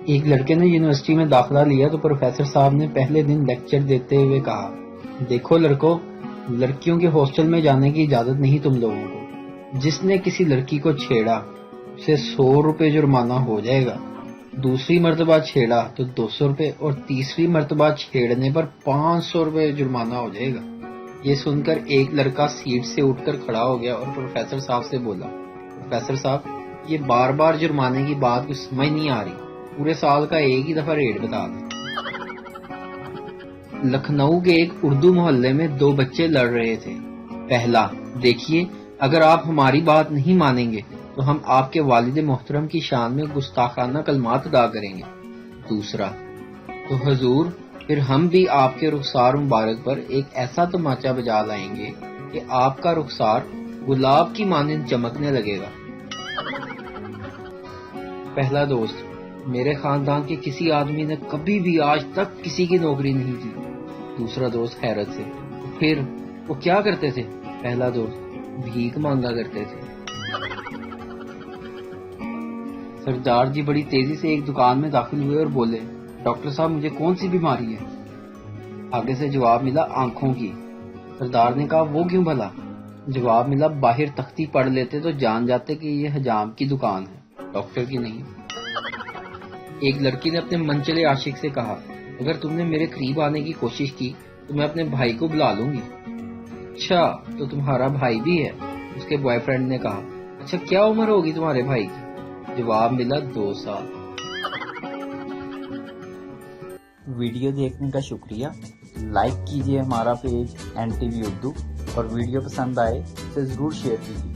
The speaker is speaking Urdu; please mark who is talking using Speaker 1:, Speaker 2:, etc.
Speaker 1: ایک لڑکے نے یونیورسٹی میں داخلہ لیا تو پروفیسر صاحب نے پہلے دن لیکچر دیتے ہوئے کہا، دیکھو لڑکوں، لڑکیوں کے ہاسٹل میں جانے کی اجازت نہیں تم لوگوں کو۔ جس نے کسی لڑکی کو چھیڑا اسے 100 روپے جرمانہ ہو جائے گا، دوسری مرتبہ چھیڑا تو 200 روپے، اور تیسری مرتبہ چھیڑنے پر 500 روپے جرمانہ ہو جائے گا۔ یہ سن کر ایک لڑکا سیٹ سے اٹھ کر کھڑا ہو گیا اور پروفیسر صاحب سے بولا، پروفیسر صاحب، یہ بار بار جرمانے کی بات کچھ سمجھ نہیں آ رہی، پورے سال کا ایک ہی دفعہ ریٹ بتا دیں۔ لکھنؤ کے ایک اردو محلے میں 2 بچے لڑ رہے تھے۔ پہلا، دیکھیے اگر آپ ہماری بات نہیں مانیں گے تو ہم آپ کے والد محترم کی شان میں گستاخانہ کلمات ادا کریں گے۔ دوسرا، تو حضور پھر ہم بھی آپ کے رخسار مبارک پر ایک ایسا تماچا بجا لائیں گے کہ آپ کا رخسار گلاب کی مانند چمکنے لگے گا۔ پہلا دوست، میرے خاندان کے کسی آدمی نے کبھی بھی آج تک کسی کی نوکری نہیں کی۔ دوسرا دوست حیرت سے، پھر وہ کیا کرتے تھے؟ پہلا دوست، بھیک مانگا کرتے تھے۔ سردار جی بڑی تیزی سے ایک دکان میں داخل ہوئے اور بولے، ڈاکٹر صاحب مجھے کون سی بیماری ہے؟ آگے سے جواب ملا، آنکھوں کی۔ سردار نے کہا، وہ کیوں بھلا؟ جواب ملا، باہر تختی پڑھ لیتے تو جان جاتے کہ یہ حجام کی دکان ہے، ڈاکٹر کی نہیں۔ ایک لڑکی نے اپنے منچلے عاشق سے کہا، اگر تم نے میرے قریب آنے کی کوشش کی تو میں اپنے بھائی کو بلا لوں گی۔ اچھا تو تمہارا بھائی بھی ہے؟ اس کے بوائے فرینڈ نے کہا۔ اچھا کیا عمر ہوگی تمہارے بھائی کی؟ جواب ملا، 2 سال۔
Speaker 2: ویڈیو دیکھنے کا شکریہ۔ لائک کیجیے ہمارا پیج NTV اردو، اور ویڈیو پسند آئے تو ضرور شیئر کیجیے۔